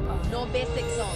No basic song.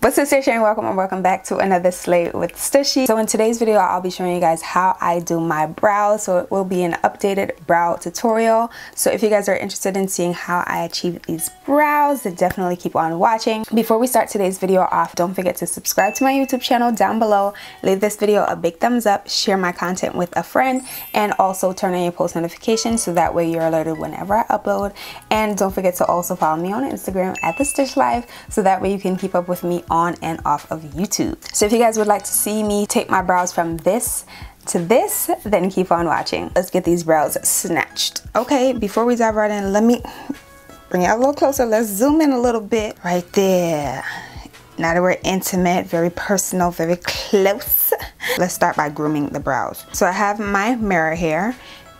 What's up, Stush Gang? Welcome back to another slate with Stushy. So in today's video, I'll be showing you guys how I do my brows. So it will be an updated brow tutorial. So if you guys are interested in seeing how I achieve these brows, then definitely keep on watching. Before we start today's video off, don't forget to subscribe to my YouTube channel down below. Leave this video a big thumbs up, share my content with a friend, and also turn on your post notifications so that way you're alerted whenever I upload. And don't forget to also follow me on Instagram at the Stush Life so that way you can keep up with me on and off of YouTube. So if you guys would like to see me take my brows from this to this, then keep on watching. Let's get these brows snatched. Okay, before we dive right in, let me bring it a little closer. Let's zoom in a little bit. Right there. Now that we're intimate, very personal, very close, let's start by grooming the brows. So I have my mirror here,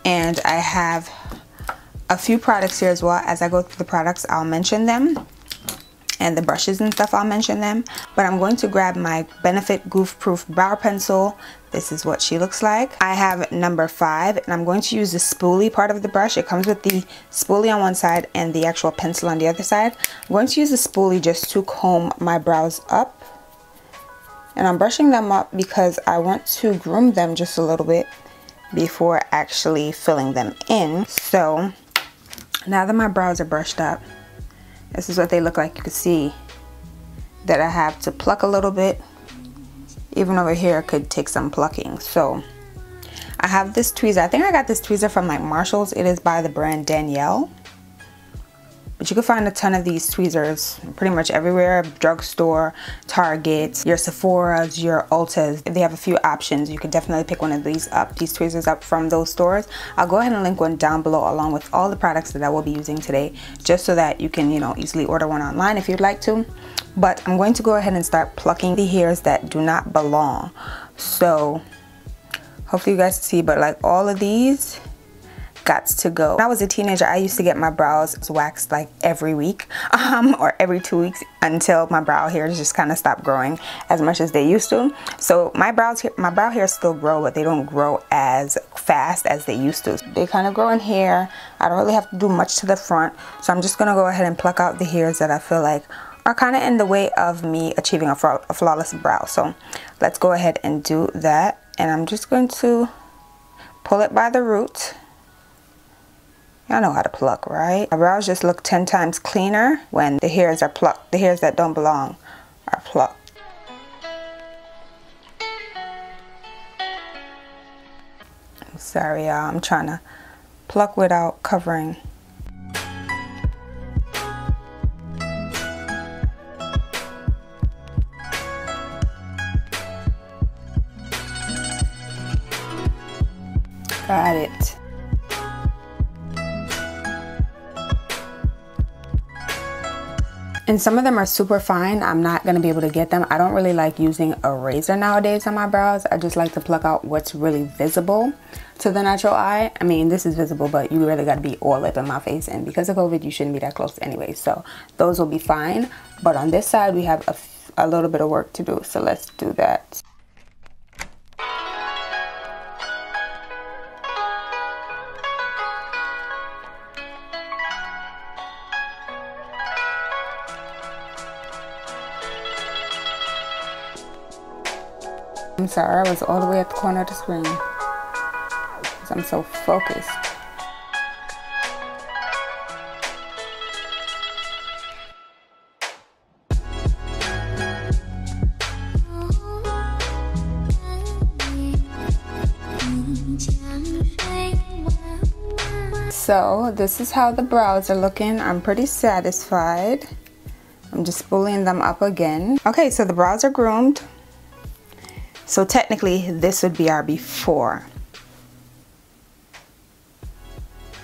and I have a few products here as well. As I go through the products, I'll mention them, and the brushes and stuff, I'll mention them. But I'm going to grab my Benefit Goof Proof Brow Pencil. This is what she looks like. I have number 5, and I'm going to use the spoolie part of the brush. It comes with the spoolie on one side and the actual pencil on the other side. I'm going to use the spoolie just to comb my brows up. And I'm brushing them up because I want to groom them just a little bit before actually filling them in. So now that my brows are brushed up, this is what they look like. You can see that I have to pluck a little bit. Even over here could take some plucking. So I have this tweezer. I think I got this tweezer from like Marshall's. It is by the brand Danielle. But you can find a ton of these tweezers pretty much everywhere. Drugstore, Target, your Sephora's, your Ulta's. They have a few options. You could definitely pick one of these tweezers up from those stores. I'll go ahead and link one down below along with all the products that I will be using today, just so that you can, you know, easily order one online if you'd like to. But I'm going to go ahead and start plucking the hairs that do not belong. So hopefully you guys can see, but like all of these gots to go. When I was a teenager, I used to get my brows waxed like every week or every 2 weeks until my brow hairs just kind of stopped growing as much as they used to. So my brow hairs still grow, but they don't grow as fast as they used to. They kind of grow in here. I don't really have to do much to the front, so I'm just gonna go ahead and pluck out the hairs that I feel like are kind of in the way of me achieving a flawless brow. So let's go ahead and do that, and I'm just going to pull it by the root. Y'all know how to pluck, right? My brows just look 10 times cleaner when the hairs are plucked. The hairs that don't belong are plucked. I'm sorry, y'all. I'm trying to pluck without covering. Got it. And some of them are super fine. I'm not going to be able to get them. I don't really like using a razor nowadays on my brows. I just like to pluck out what's really visible to the natural eye. I mean, this is visible, but you really got to be all up in my face. And because of COVID, you shouldn't be that close anyway. So those will be fine. But on this side, we have a little bit of work to do. So let's do that. I'm sorry, I was all the way at the corner of the screen because I'm so focused. So this is how the brows are looking. I'm pretty satisfied. I'm just spooling them up again. Okay, so the brows are groomed. So technically this would be our before.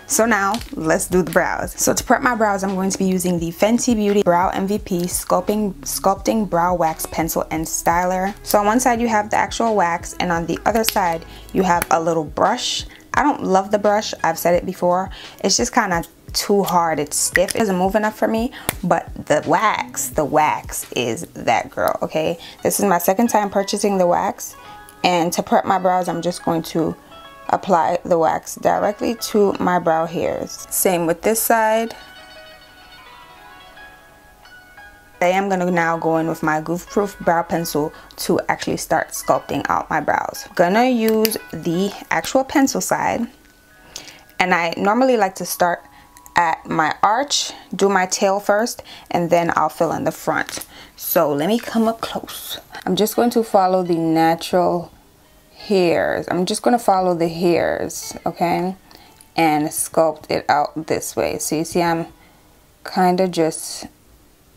So now let's do the brows. So to prep my brows, I'm going to be using the Fenty Beauty Brow MVP Sculpting Brow Wax Pencil and Styler. So on one side you have the actual wax, and on the other side you have a little brush. I don't love the brush, I've said it before. It's just kind of too hard, it's stiff, it doesn't move enough for me. But the wax is that girl, okay? This is my second time purchasing the wax, and to prep my brows I'm just going to apply the wax directly to my brow hairs. Same with this side. I am going to now go in with my goof proof brow pencil to actually start sculpting out my brows. Gonna use the actual pencil side, and I normally like to start at my arch, do my tail first, and then I'll fill in the front. So let me come up close. I'm just going to follow the natural hairs. I'm just going to follow the hairs, okay, and sculpt it out this way. So you see I'm kind of just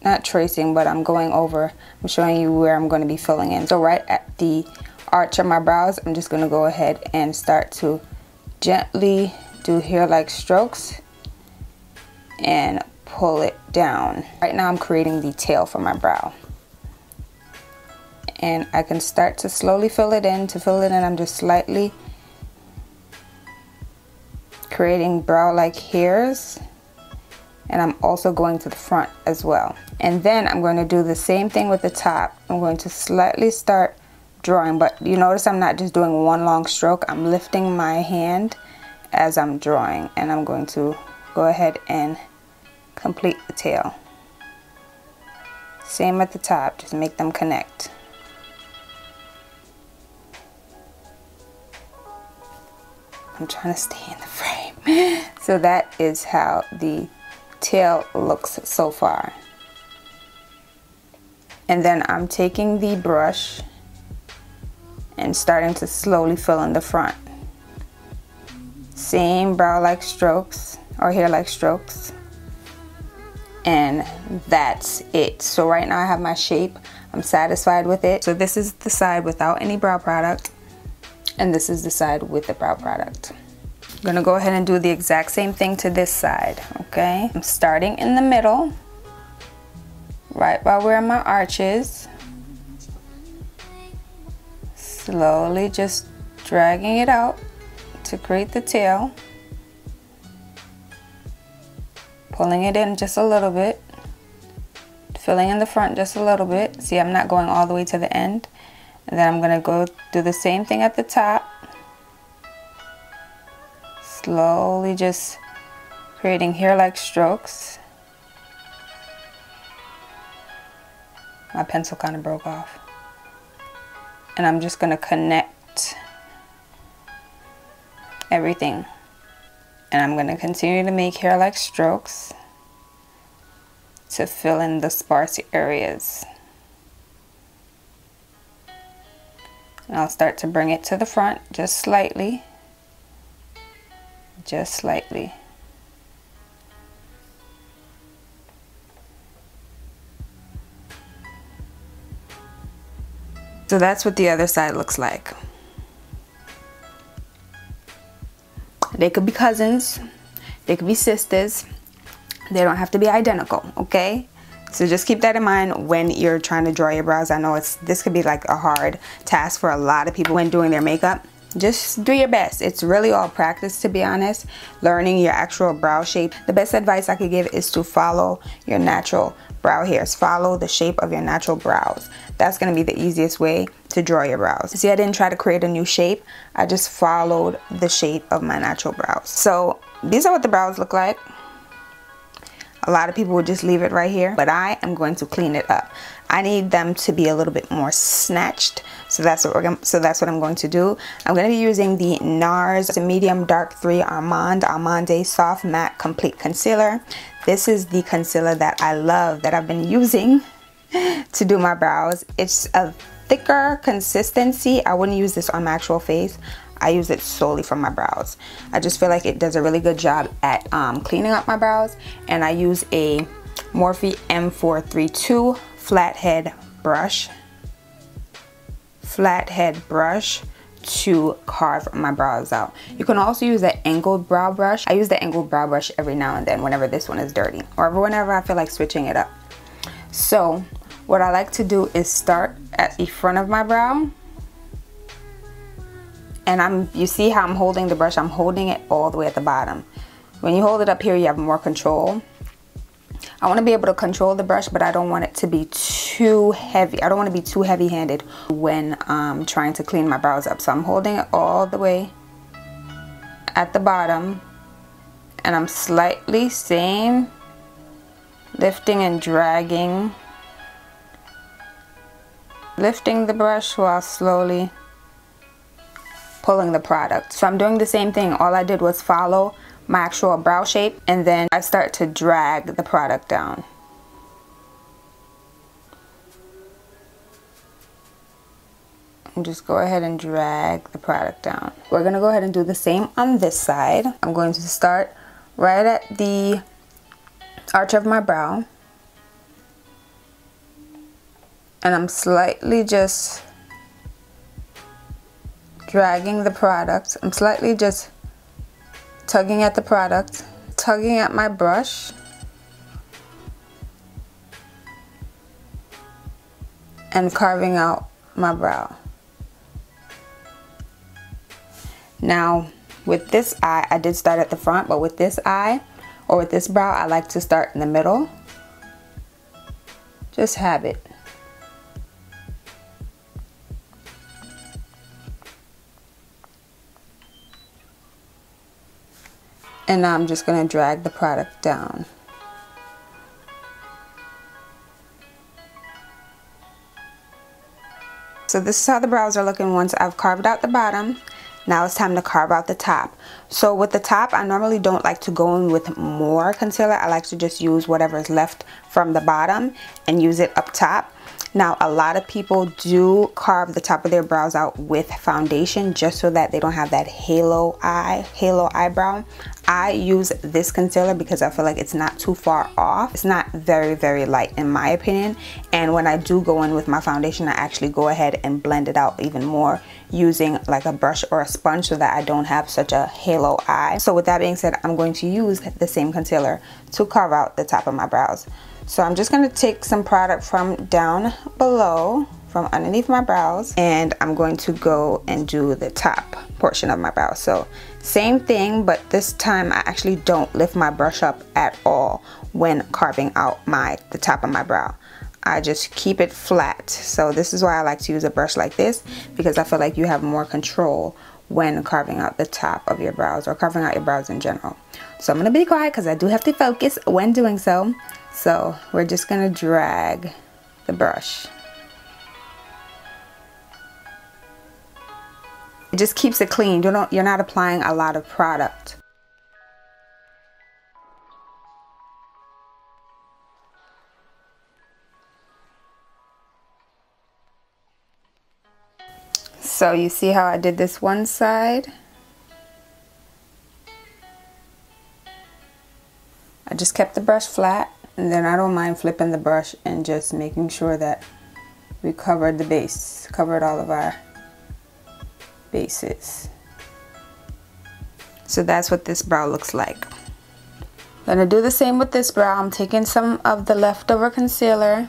not tracing, but I'm going over. I'm showing you where I'm going to be filling in. So right at the arch of my brows, I'm just going to go ahead and start to gently do hair-like strokes and pull it down. Right now I'm creating the tail for my brow, and I can start to slowly fill it in. To fill it in, I'm just slightly creating brow-like hairs, and I'm also going to the front as well. And then I'm going to do the same thing with the top. I'm going to slightly start drawing, but you notice I'm not just doing one long stroke. I'm lifting my hand as I'm drawing, and I'm going to go ahead and complete the tail. Same at the top, just make them connect. I'm trying to stay in the frame. So that is how the tail looks so far. And then I'm taking the brush and starting to slowly fill in the front. Same brow-like strokes or hair-like strokes. And that's it. So right now I have my shape. I'm satisfied with it. So this is the side without any brow product, and this is the side with the brow product. I'm gonna go ahead and do the exact same thing to this side, okay? I'm starting in the middle, right by where my arch is. Slowly just dragging it out to create the tail. Pulling it in just a little bit. Filling in the front just a little bit. See, I'm not going all the way to the end. And then I'm gonna go do the same thing at the top. Slowly just creating hair-like strokes. My pencil kind of broke off. And I'm just gonna connect everything. And I'm gonna continue to make hair-like strokes to fill in the sparse areas. And I'll start to bring it to the front just slightly. Just slightly. So that's what the other side looks like. They could be cousins, they could be sisters, they don't have to be identical, okay? So just keep that in mind when you're trying to draw your brows. I know this could be like a hard task for a lot of people when doing their makeup. Just do your best. It's really all practice, to be honest, learning your actual brow shape. The best advice I could give is to follow your natural brow hairs. Follow the shape of your natural brows. That's going to be the easiest way to draw your brows. See, I didn't try to create a new shape. I just followed the shape of my natural brows. So these are what the brows look like. A lot of people would just leave it right here, but I am going to clean it up. I need them to be a little bit more snatched, so that's what I'm going to do. I'm going to be using the NARS Medium Dark 3 Almond Soft Matte Complete Concealer. This is the concealer that I love, that I've been using to do my brows. It's a thicker consistency. I wouldn't use this on my actual face. I use it solely for my brows. I just feel like it does a really good job at cleaning up my brows. And I use a Morphe M432 flathead brush to carve my brows out. You can also use an angled brow brush. I use the angled brow brush every now and then whenever this one is dirty, or whenever I feel like switching it up. So what I like to do is start at the front of my brow. And you see how I'm holding the brush? I'm holding it all the way at the bottom. When you hold it up here, you have more control. I want to be able to control the brush, but I don't want it to be too heavy. I don't want to be too heavy-handed when trying to clean my brows up. So I'm holding it all the way at the bottom, and I'm slightly lifting and dragging, lifting the brush while slowly pulling the product. So I'm doing the same thing. All I did was follow my actual brow shape, and then I start to drag the product down. And just go ahead and drag the product down. We're gonna go ahead and do the same on this side. I'm going to start right at the arch of my brow, and I'm slightly just dragging the product. I'm slightly just tugging at the product, tugging at my brush, and carving out my brow. Now with this eye, I did start at the front, but with this eye or with this brow, I like to start in the middle. Just have it. And now I'm just going to drag the product down. So this is how the brows are looking once I've carved out the bottom. Now it's time to carve out the top. So with the top, I normally don't like to go in with more concealer. I like to just use whatever is left from the bottom and use it up top. Now a lot of people do carve the top of their brows out with foundation just so that they don't have that halo eyebrow. I use this concealer because I feel like it's not too far off. It's not very light in my opinion, and when I do go in with my foundation, I actually go ahead and blend it out even more using like a brush or a sponge so that I don't have such a halo eye. So with that being said, I'm going to use the same concealer to carve out the top of my brows. So I'm just going to take some product from down below, from underneath my brows, and I'm going to go and do the top portion of my brow. So same thing, but this time I actually don't lift my brush up at all when carving out the top of my brow. I just keep it flat. So this is why I like to use a brush like this, because I feel like you have more control when carving out the top of your brows or carving out your brows in general. So I'm going to be quiet because I do have to focus when doing so. So we're just going to drag the brush. It just keeps it clean. You're not applying a lot of product. So you see how I did this one side? I just kept the brush flat, and then I don't mind flipping the brush and just making sure that we covered the base, covered all of our bases. So that's what this brow looks like. I'm gonna do the same with this brow. I'm taking some of the leftover concealer,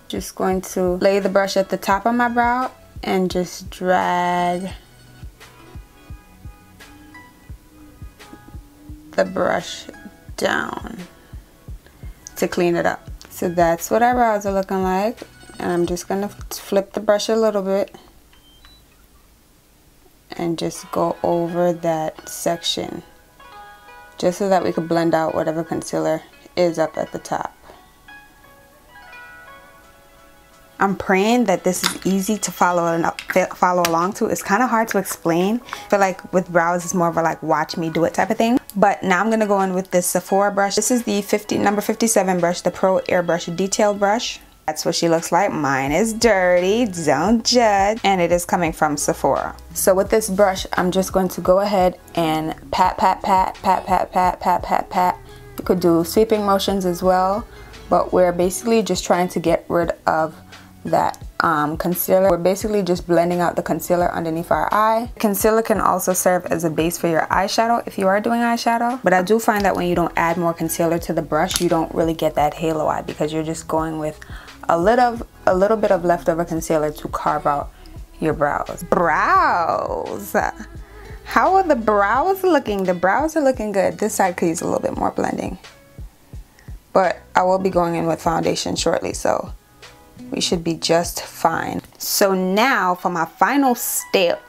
just going to lay the brush at the top of my brow and just drag the brush down to clean it up. So that's what our brows are looking like, and I'm just gonna flip the brush a little bit and just go over that section just so that we could blend out whatever concealer is up at the top. I'm praying that this is easy to follow along to. It's kind of hard to explain. I feel like with brows it's more of a like watch me do it type of thing. But now I'm gonna go in with this Sephora brush. This is the number 57 brush, the Pro Airbrush Detail Brush. That's what she looks like. Mine is dirty, don't judge. And it is coming from Sephora. So with this brush, I'm just going to go ahead and pat, pat, pat, pat, pat, pat, pat, pat, pat. You could do sweeping motions as well, but we're basically just trying to get rid of that concealer. We're basically just blending out the concealer underneath our eye. Concealer can also serve as a base for your eyeshadow if you are doing eyeshadow, but I do find that when you don't add more concealer to the brush, you don't really get that halo eye because you're just going with a little bit of leftover concealer to carve out your brows. Brows! How are the brows looking? The brows are looking good. This side could use a little bit more blending, but I will be going in with foundation shortly, so we should be just fine. So now for my final step,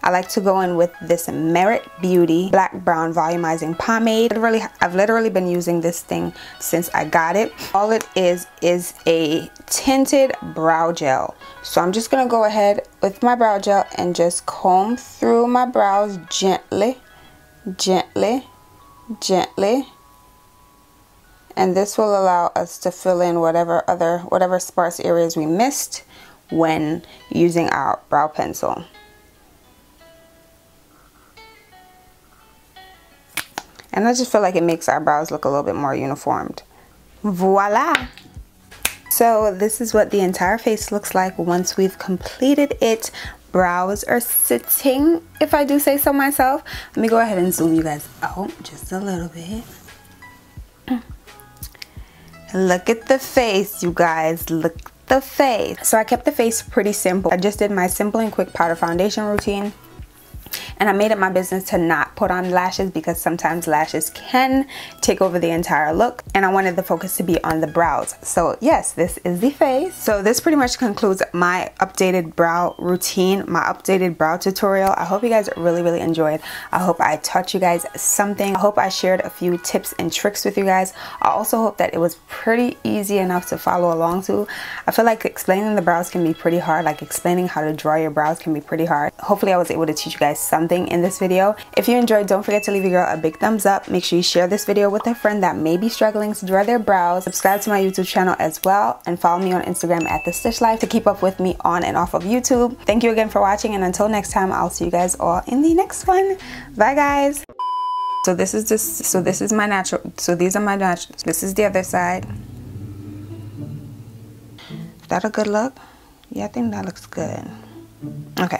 I like to go in with this Merit Beauty Black Brown Volumizing Pomade. I've literally been using this thing since I got it. All it is a tinted brow gel. So I'm just gonna go ahead with my brow gel and just comb through my brows gently, gently, gently. And this will allow us to fill in whatever sparse areas we missed when using our brow pencil. And I just feel like it makes our brows look a little bit more uniformed. Voila! So this is what the entire face looks like once we've completed it. Brows are sitting, if I do say so myself. Let me go ahead and zoom you guys out just a little bit. Look at the face, you guys. Look at the face. So I kept the face pretty simple. I just did my simple and quick powder foundation routine. And I made it my business to not put on lashes because sometimes lashes can take over the entire look, and I wanted the focus to be on the brows. So yes, this is the face. So this pretty much concludes my updated brow routine, my updated brow tutorial. I hope you guys really enjoyed. I hope I taught you guys something. I hope I shared a few tips and tricks with you guys. I also hope that it was pretty easy enough to follow along to. I feel like explaining the brows can be pretty hard, like explaining how to draw your brows can be pretty hard. Hopefully I was able to teach you guys something in this video. If you enjoyed, don't forget to leave your girl a big thumbs up. Make sure you share this video with a friend that may be struggling to draw their brows. Subscribe to my YouTube channel as well, and follow me on Instagram at the Stush Life to keep up with me on and off of YouTube. Thank you again for watching, and until next time, I'll see you guys all in the next one. Bye guys. So this is my natural, so these are my natural, this is the other side. Is that a good look? Yeah, I think that looks good. Okay.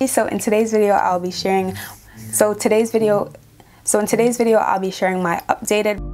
So in today's video I'll be sharing my updated